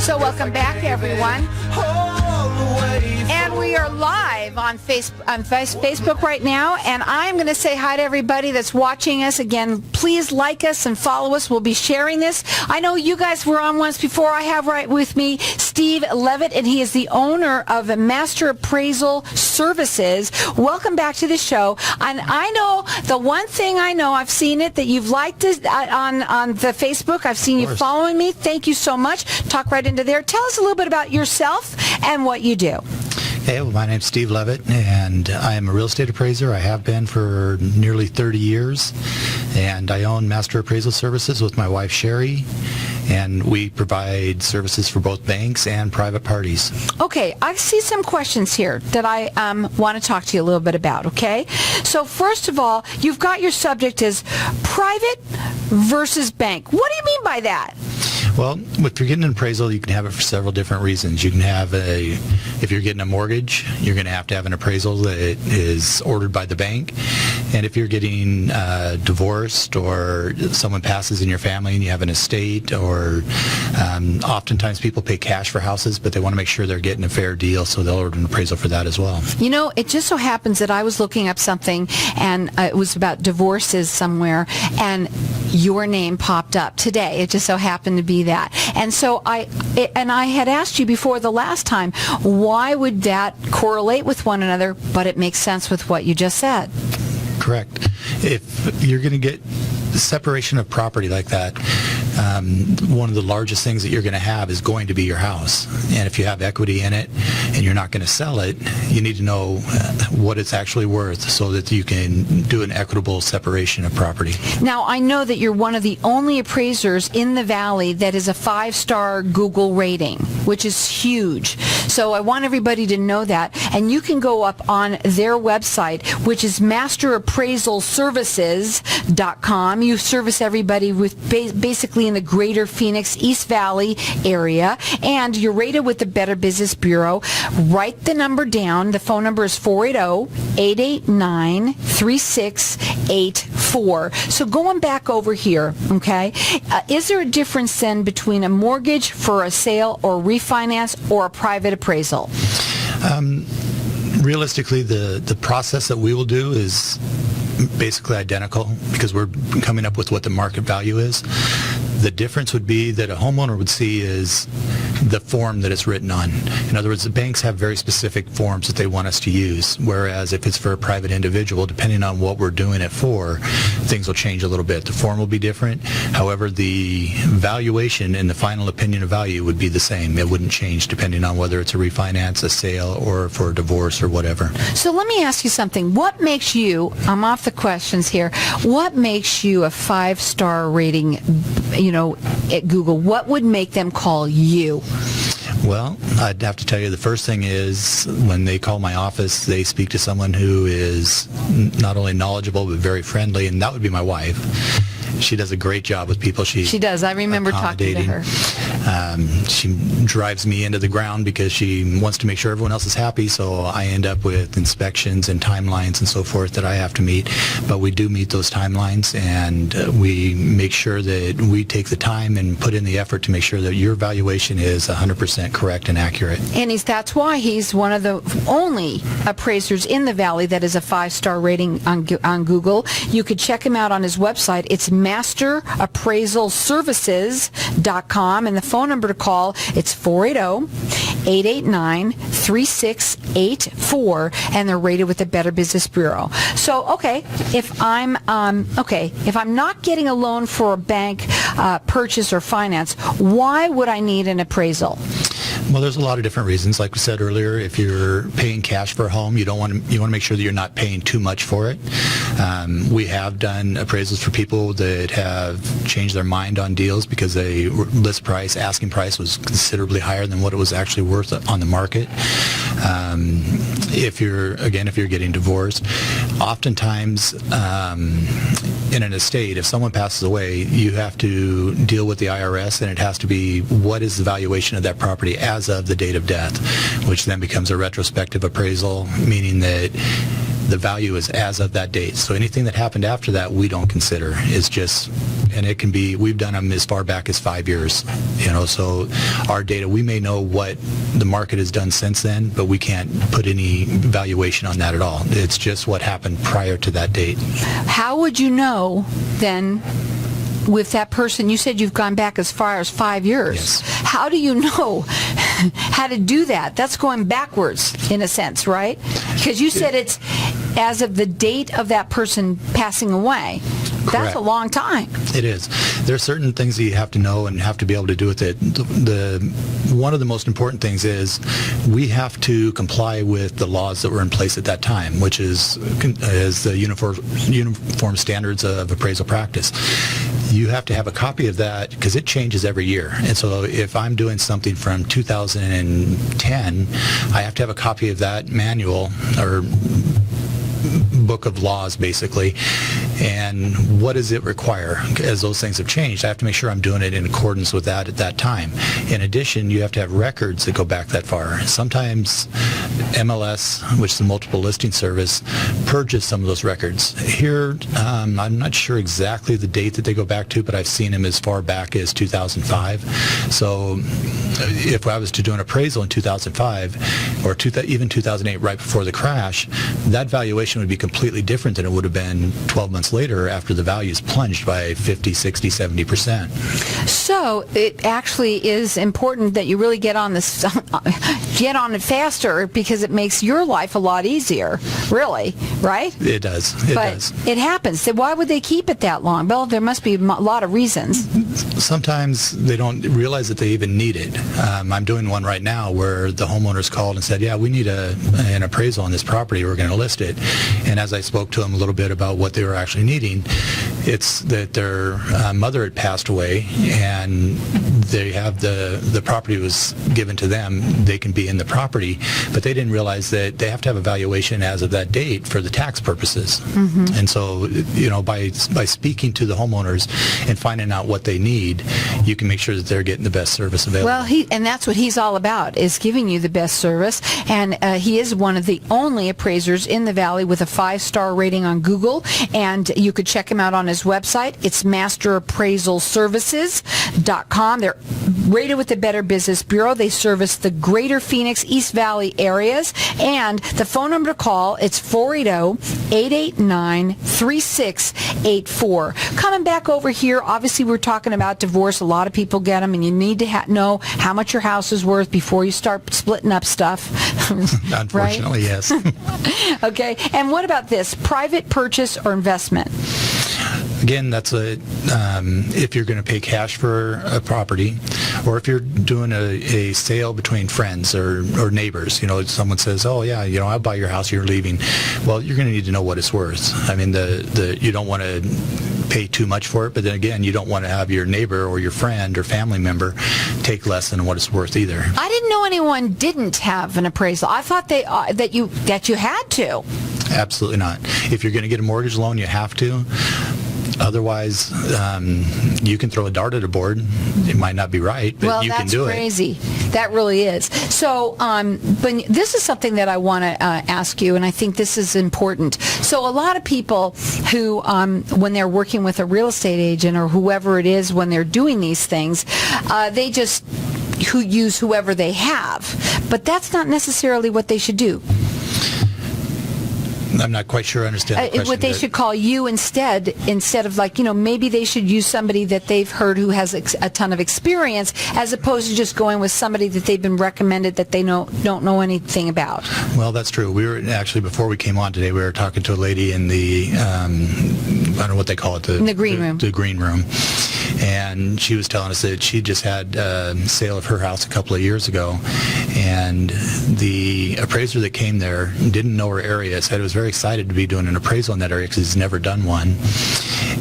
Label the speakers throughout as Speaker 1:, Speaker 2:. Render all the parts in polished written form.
Speaker 1: So welcome back, everyone. And we are live on Facebook right now, and I'm going to say hi to everybody that's watching us. Again, please like us and follow us. We'll be sharing this. I know you guys were on once before. I have right with me Steve Levitt, and he is the owner of Master Appraisal Services. Welcome back to the show. And I know the one thing I know, I've seen it, that you've liked it on the Facebook. I've seen you following me. Thank you so much. Talk right into there. Tell us a little bit about yourself and what you do.
Speaker 2: Hey, well, my name's Steve Levitt, and I am a real estate appraiser. I have been for nearly 30 years, and I own Master Appraisal Services with my wife, Sherry, and we provide services for both banks and private parties.
Speaker 1: Okay, I see some questions here that I want to talk to you a little bit about, okay? So first of all, you've got your subject as private versus bank. What do you mean by that?
Speaker 2: Well, if you're getting an appraisal, you can have it for several different reasons. You can have if you're getting a mortgage, you're going to have an appraisal that is ordered by the bank. And if you're getting divorced, or someone passes in your family and you have an estate, or oftentimes people pay cash for houses, but they want to make sure they're getting a fair deal, so they'll order an appraisal for that as well.
Speaker 1: You know, it just so happens that I was looking up something, and it was about divorces somewhere, and your name popped up today. It just so happened to be that. And so I had asked you before the last time, why would that correlate with one another? But it makes sense with what you just said.
Speaker 2: Correct. If you're going to get separation of property like that, one of the largest things that you're going to have is going to be your house. And if you have equity in it and you're not going to sell it, you need to know what it's actually worth so that you can do an equitable separation of property.
Speaker 1: Now, I know that you're one of the only appraisers in the Valley that is a 5-star Google rating, which is huge. So I want everybody to know that. And you can go up on their website, which is masterappraisalservices.com. You service everybody with basically in the greater Phoenix, East Valley area, and you're rated with the Better Business Bureau. Write the number down. The phone number is 480-889-3684. So going back over here, okay, is there a difference then between a mortgage for a sale or refinance or a private appraisal?
Speaker 2: Realistically, the process that we will do is basically identical because we're coming up with what the market value is. The difference would be that a homeowner would see is the form that it's written on. In other words, the banks have very specific forms that they want us to use, whereas if it's for a private individual, depending on what we're doing it for, things will change a little bit. The form will be different. However, the valuation and the final opinion of value would be the same. It wouldn't change depending on whether it's a refinance, a sale, or for a divorce or whatever.
Speaker 1: So let me ask you something. What makes you, I'm off the questions here, what makes you a 5-star rating, at Google? What would make them call you?
Speaker 2: Well, I'd have to tell you the first thing is when they call my office, they speak to someone who is not only knowledgeable but very friendly, and that would be my wife. She does a great job with people. She does. I remember talking to her. She drives me into the ground because she wants to make sure everyone else is happy, so I end up with inspections and timelines and so forth that I have to meet. But we do meet those timelines, and we make sure that we take the time and put in the effort to make sure that your valuation is 100% correct and accurate. And
Speaker 1: that's why he's one of the only appraisers in the Valley that is a 5-star rating on Google. You could check him out on his website. It's masterappraisalservices.com, and the phone number to call, it's 480-889-3684, and they're rated with the Better Business Bureau. So, if I'm not getting a loan for a bank purchase or finance, why would I need an appraisal?
Speaker 2: Well, there's a lot of different reasons. Like we said earlier, if you're paying cash for a home, you want to make sure that you're not paying too much for it. We have done appraisals for people that have changed their mind on deals because the list price, asking price was considerably higher than what it was actually worth on the market. If you're getting divorced, oftentimes in an estate, if someone passes away, you have to deal with the IRS, and it has to be what is the valuation of that property as of the date of death, which then becomes a retrospective appraisal, meaning that the value is as of that date. So anything that happened after that, we don't consider. It's just And it can be, we've done them as far back as 5 years, so our data, we may know what the market has done since then, but we can't put any valuation on that at all. It's just what happened prior to that date.
Speaker 1: How would you know then with that person? You said you've gone back as far as 5 years.
Speaker 2: Yes.
Speaker 1: How do you know how to do that? That's going backwards in a sense, right? Because you said it's as of the date of that person passing away. That's
Speaker 2: Correct.
Speaker 1: a long time.
Speaker 2: It is. There are certain things that you have to know and have to be able to do with it. One of the most important things is we have to comply with the laws that were in place at that time, which is the uniform standards of appraisal practice. You have to have a copy of that because it changes every year. And so if I'm doing something from 2010, I have to have a copy of that manual or book of laws, basically, and what does it require? As those things have changed, I have to make sure I'm doing it in accordance with that at that time. In addition, you have to have records that go back that far. Sometimes MLS, which is the multiple listing service, purges some of those records. Here, I'm not sure exactly the date that they go back to, but I've seen them as far back as 2005. So if I was to do an appraisal in 2005 or even 2008, right before the crash, that valuation would be completely different than it would have been 12 months later after the values plunged by 50, 60, 70%.
Speaker 1: So it actually is important that you really get on this, get on it faster, because it makes your life a lot easier, really, right?
Speaker 2: It does. It does.
Speaker 1: It happens. So why would they keep it that long? Well, there must be a lot of reasons.
Speaker 2: Sometimes they don't realize that they even need it. I'm doing one right now where the homeowners called and said, yeah, we need an appraisal on this property. We're going to list it. And as I spoke to them a little bit about what they were actually needing, it's that their mother had passed away and they have the property was given to them. They can be in the property, but they didn't realize that they have to have a valuation as of that date for the tax purposes. Mm-hmm. And so, by speaking to the homeowners and finding out what they need, you can make sure that they're getting the best service available.
Speaker 1: Well, and that's what he's all about, is giving you the best service. And he is one of the only appraisers in the Valley with a 5-star rating on Google. And you could check him out on his website. It's masterappraisalservices.com. They're rated with the Better Business Bureau. They service the greater Phoenix, East Valley areas. And the phone number to call, it's 480-889-3684. Coming back over here, obviously we're talking about divorce. A lot of people get them, and you need to know how much your house is worth before you start splitting up stuff.
Speaker 2: Unfortunately, yes.
Speaker 1: Okay. And what about this? Private purchase or investment?
Speaker 2: Again, that's if you're going to pay cash for a property, or if you're doing a sale between friends or neighbors. Someone says, oh yeah, I'll buy your house, you're leaving. Well, you're going to need to know what it's worth. I mean, you don't want to pay too much for it, but then again, you don't want to have your neighbor or your friend or family member take less than what it's worth either.
Speaker 1: I didn't know anyone didn't have an appraisal. I thought that you had to.
Speaker 2: Absolutely not. If you're going to get a mortgage loan, you have to. Otherwise, you can throw a dart at a board. It might not be right, but you can do it.
Speaker 1: Well, that's crazy. That really is. So, but this is something that I want to ask you, and I think this is important. So a lot of people who, when they're working with a real estate agent or whoever it is, when they're doing these things, they just use whoever they have. But that's not necessarily what they should do.
Speaker 2: I'm not quite sure I understand the question.
Speaker 1: What they should call you instead of maybe they should use somebody that they've heard who has a ton of experience, as opposed to just going with somebody that they've been recommended that they don't know anything about.
Speaker 2: Well, that's true. We were actually, before we came on today, we were talking to a lady in the, I don't know what they call it.
Speaker 1: In the green room.
Speaker 2: The green room. And she was telling us that she just had a sale of her house a couple of years ago, and the appraiser that came there didn't know her area, said he was very excited to be doing an appraisal in that area because he's never done one.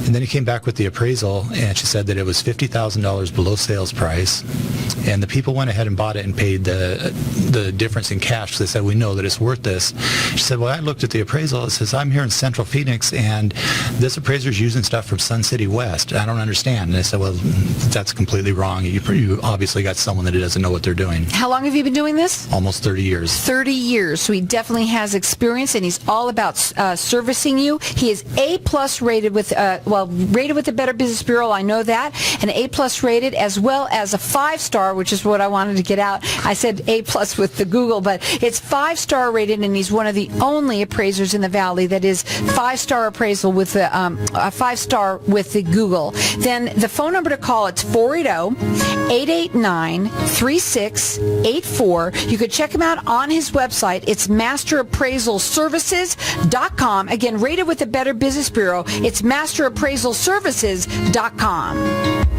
Speaker 2: And then he came back with the appraisal, and she said that it was $50,000 below sales price, and the people went ahead and bought it and paid the difference in cash. So they said, we know that it's worth this. She said, well, I looked at the appraisal. It says, I'm here in Central Phoenix, and this appraiser's using stuff from Sun City West. I don't understand. And said, well, that's completely wrong. You obviously got someone that doesn't know what they're doing.
Speaker 1: How long have you been doing this?
Speaker 2: Almost 30 years.
Speaker 1: 30 years. So he definitely has experience, and he's all about servicing you. He is A-plus rated with, rated with the Better Business Bureau. I know that. And A-plus rated, as well as a 5-star, which is what I wanted to get out. I said A-plus with the Google, but it's 5-star rated, and he's one of the only appraisers in the Valley that is 5-star appraisal with the 5-star with the Google. Then the phone number to call, it's 480-889-3684. You could check him out on his website. It's masterappraisalservices.com. Again, rated with the Better Business Bureau. It's masterappraisalservices.com.